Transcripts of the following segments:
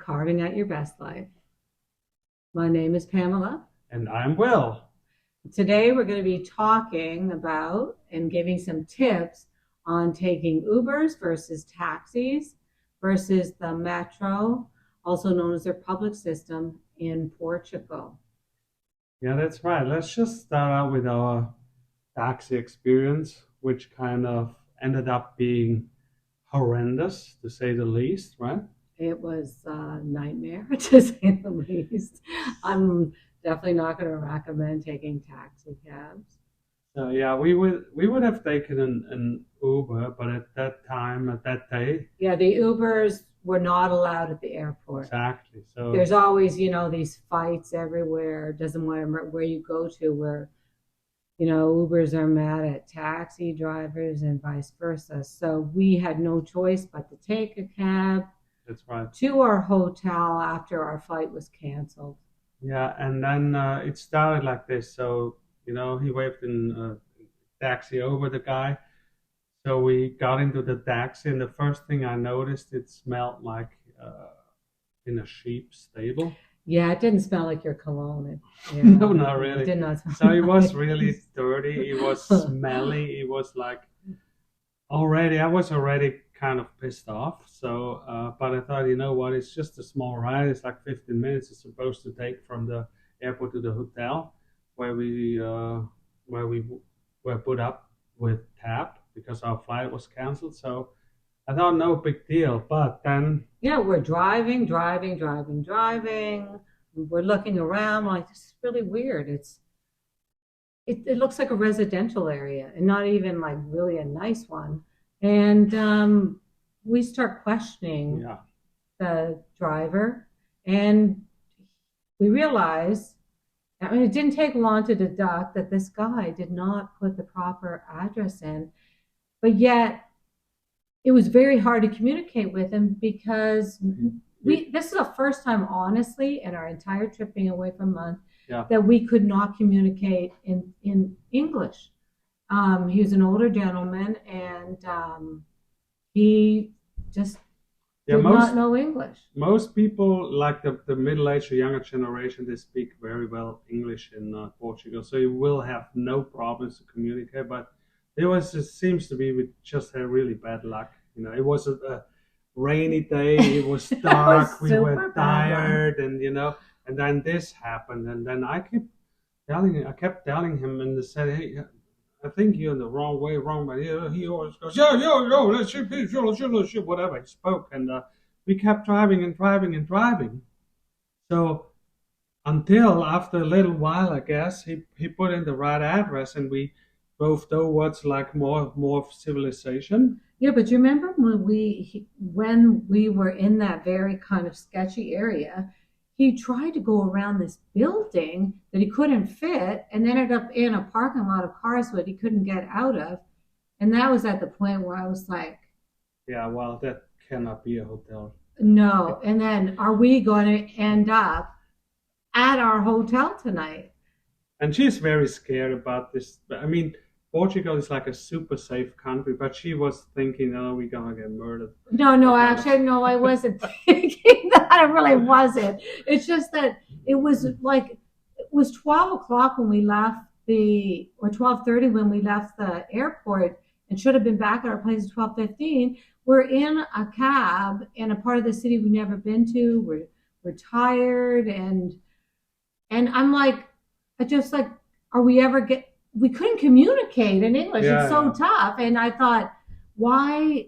Carving Out Your Best Life. My name is Pamela. And I'm Will. Today we're going to be talking about and giving some tips on taking Ubers versus taxis versus the metro, also known as their public system in Portugal. Yeah, that's right. Let's just start out with our taxi experience, which kind of ended up being horrendous, to say the least, right? It was a nightmare to say the least. I'm definitely not going to recommend taking taxi cabs. So yeah, we would have taken an Uber, but at that time, at that day, Yeah, the Ubers were not allowed at the airport. exactly. So There's always, these fights everywhere. Doesn't matter where you go to, where, Ubers are mad at taxi drivers and vice versa. So we had no choice but to take a cab that's right. to our hotel after our flight was canceled. Yeah, and then it started like this. So he waved in taxi over the guy. So we got into the taxi, and the first thing I noticed, it smelled like in a sheep stable. Yeah, it didn't smell like your cologne. Yeah, No, not it really. did not smell So it was really nice. dirty. It was smelly. It was like I was already kind of pissed off. So, but I thought, you know what? It's just a small ride. It's like 15 minutes. It's supposed to take from the airport to the hotel where we were put up with TAP because our flight was canceled. So I thought no big deal. But then, Yeah, we're driving. We're looking around like this is really weird. It looks like a residential area and not even like really a nice one. And we start questioning yeah, the driver, and we realize, I mean, it didn't take long to deduct that this guy did not put the proper address in, but yet it was very hard to communicate with him because this is the first time, honestly, in our entire trip being away from month, yeah. that we could not communicate in English. He was an older gentleman, and he just Yeah, did not know English. most people, like the middle-aged or younger generation, they speak very well English in Portugal, so you will have no problems to communicate. But it seems to be we just had really bad luck. It was a rainy day. It was It was dark. We super were bad luck. tired, and then this happened, and then I kept telling him, and they said, "Hey, I think you're in the wrong way, wrong." But he always goes, yo, let's ship, whatever he spoke, and we kept driving and driving and driving. So until after a little while, I guess he put in the right address, and we drove towards like more civilization. Yeah, but you remember when we were in that very kind of sketchy area, he tried to go around this building that he couldn't fit and ended up in a parking lot of cars that he couldn't get out of. And that was at the point where I was like, Yeah, well, that cannot be a hotel. no. And then are we going to end up at our hotel tonight? And she's very scared about this. I mean, Portugal is like a super safe country, but she was thinking, oh, we're gonna get murdered. No, We're no, gonna. actually, no, I wasn't thinking that. I really wasn't. It's just that it was 12 o'clock when we left or 12:30 when we left the airport, and should have been back at our place at 12:15. We're in a cab in a part of the city we've never been to. We're tired, and I'm like, I just like, are we ever get? We couldn't communicate in English. It's Yeah, so yeah, tough, and I thought, why?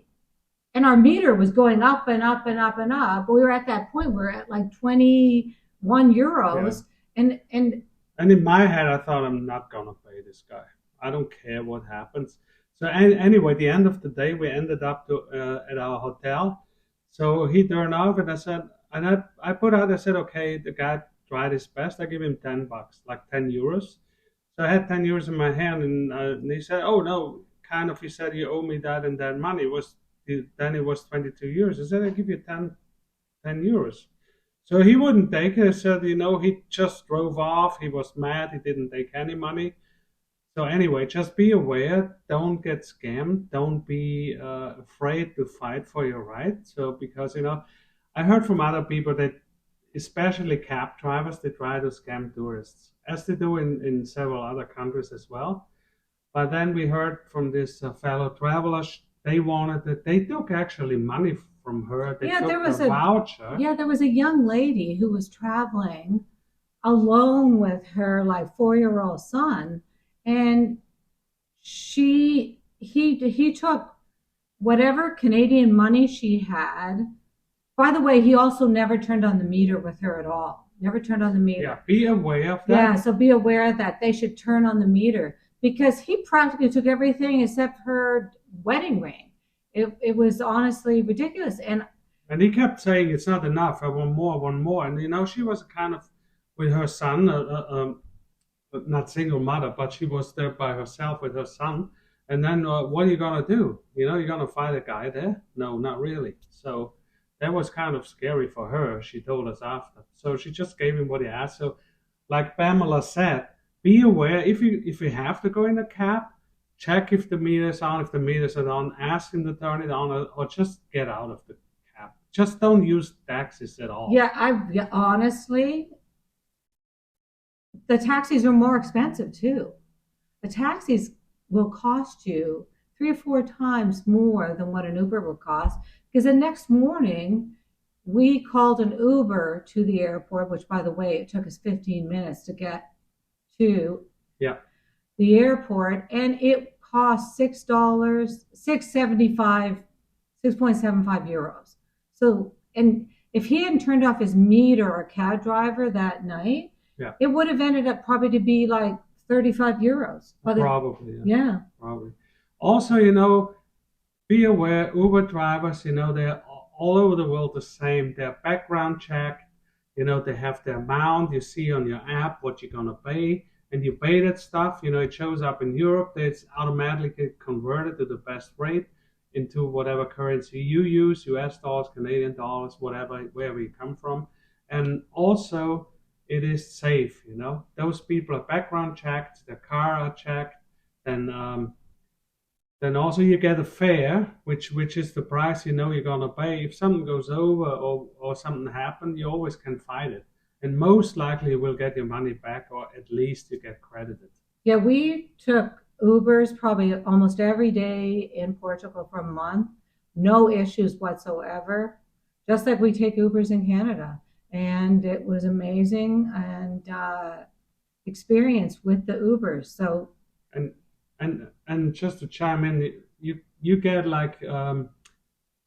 And our meter was going up and up and up and up. We were at that point. We are at like 21 yeah. euros, and And in my head, I thought I'm not gonna pay this guy. I don't care what happens. So anyway, the end of the day, we ended up at our hotel. So he turned off, and I put out. I said, okay, the guy tried his best. I give him $10, like 10 euros. So I had 10 euros in my hand, and he said, oh no, kind of. He said, you owe me that and that money. Then it was 22 euros. I said, I give you 10 euros. So he wouldn't take it. He said, he just drove off. He was mad. He didn't take any money. So anyway, just be aware. Don't get scammed. Don't be afraid to fight for your right. So because I heard from other people that, especially cab drivers, they try to scam tourists, as they do in several other countries as well. But then we heard from this fellow travelers, they wanted that they took actually money from her. They Yeah, took a voucher. there was a young lady who was traveling alone with her like 4-year-old son, and he took whatever Canadian money she had. By the way, he also never turned on the meter with her at all. Never turned on the meter. Yeah, be aware of that. Yeah, so be aware that they should turn on the meter because he practically took everything except her wedding ring. It was honestly ridiculous. And he kept saying it's not enough. I want more, I want more. And she was kind of with her son, not single mother, but she was there by herself with her son. And then what are you gonna do? You're gonna find a guy there? No, not really. So that was kind of scary for her. She told us after. So she just gave him what he asked. So, like Pamela said, be aware if you have to go in a cab, check if the meter's on. If the meter's not on, ask him to turn it on, or just get out of the cab. Just don't use taxis at all. Yeah, honestly, the taxis are more expensive too. The taxis will cost you 3 or 4 times more than what an Uber will cost. Because the next morning, we called an Uber to the airport, which, by the way, it took us 15 minutes to get to Yeah. the airport, and it cost $6, 6.75 euros. So, and if he hadn't turned off his meter or cab driver that night, Yeah. it would have ended up probably to be like 35 euros. Probably. Yeah. Probably. Also, be aware, Uber drivers, they're all over the world the same. They're background checked. They have the amount you see on your app, what you're going to pay, and you pay that stuff. It shows up in Europe. It's automatically converted to the best rate into whatever currency you use, US dollars, Canadian dollars, whatever, wherever you come from. And also, it is safe. Those people are background checked, their car are checked, then also you get a fare, which is the price you're gonna pay. If something goes over or something happened, you always can fight it, and most likely you will get your money back, or at least you get credited. Yeah, we took Ubers probably almost every day in Portugal for a month, no issues whatsoever. Just like we take Ubers in Canada, and it was amazing and experience with the Ubers. So and just to chime in, you get like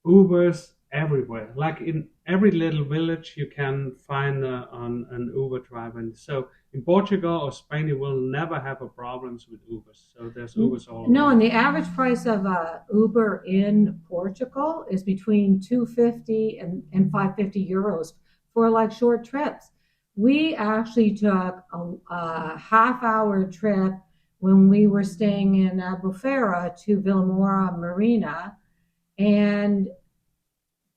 Ubers everywhere. Like in every little village, you can find an Uber driver. And so in Portugal or Spain, you will never have a problems with Ubers. So there's Ubers all no, around. and the average price of a Uber in Portugal is between 250 and 550 euros for like short trips. We actually took a half-hour trip when we were staying in Albufeira to Villamora Marina, and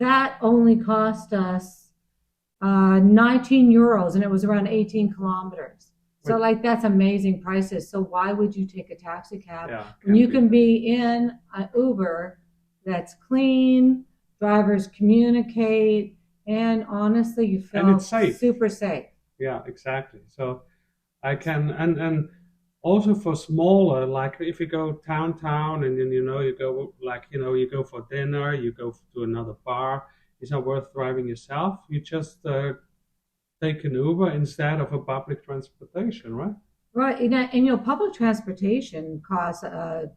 that only cost us 19 euros, and it was around 18 kilometers. So, like, that's amazing prices. So, why would you take a taxi cab when you can be in an Uber that's clean, drivers communicate, and honestly, you feel it's safe. super safe. Yeah, exactly. So, I can and also for smaller, like if you go town and then you go you go for dinner, you go to another bar, it's not worth driving yourself. You just take an Uber instead of a public transportation, right? Right, and public transportation costs 1.50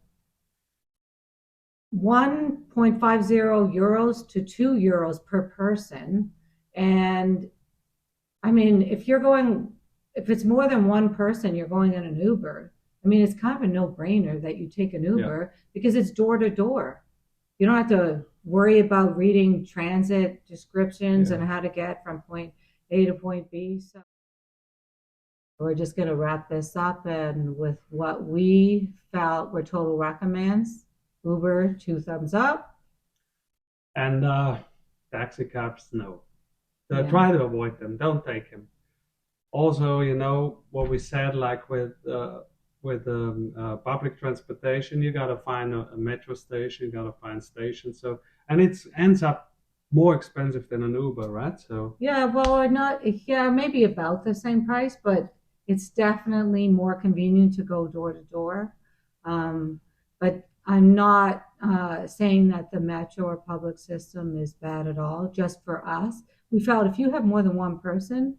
euros to 2 euros per person, and I mean if it's more than one person, you're going in an Uber. I mean, it's kind of a no-brainer that you take an Uber because it's door to door. You don't have to worry about reading transit descriptions and how to get from point A to point B. So we're just going to wrap this up, and with what we felt were total recommends. Uber, 2 thumbs up. And taxi cabs, no. Try to avoid them. Don't take them. Also, what we said, like with public transportation, you gotta find a metro station, you gotta find stations. So, and it ends up more expensive than an Uber, right? So Yeah, well, or not, yeah, maybe about the same price, but it's definitely more convenient to go door to door. Um, but I'm not saying that the metro or public system is bad at all, just for us. We felt if you have more than one person,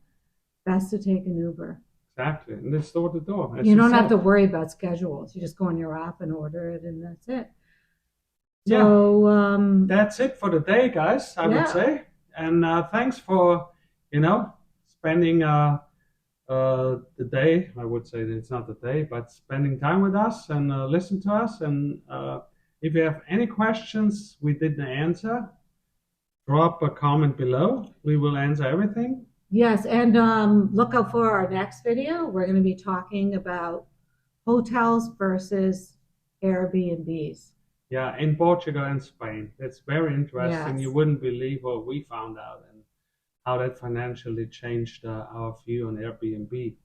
best to take an Uber. exactly, and it's door to door, as You you don't have said. to worry about schedules. You just go on your app and order it, and that's it. Yeah, So, that's it for the day, guys. I would yeah, say, and thanks for spending the day. I would say that it's not the day, but spending time with us and listen to us. And if you have any questions we didn't answer, drop a comment below. We will answer everything. yes, and look out for our next video. We're going to be talking about hotels versus Airbnbs. Yeah, in Portugal and Spain. It's very interesting. You Yes. wouldn't believe what we found out and how that financially changed our view on Airbnb.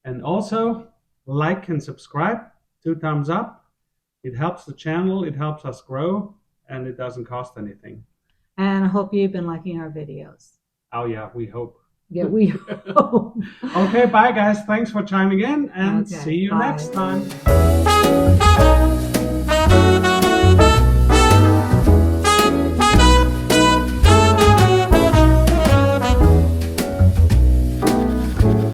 And also, like and subscribe, 2 thumbs up. It helps the channel, it helps us grow, and it doesn't cost anything. And I hope you've been liking our videos. Oh, yeah, we hope. Yeah, we hope. Okay, bye, guys. Thanks for chiming in, and see Okay, you next bye. time.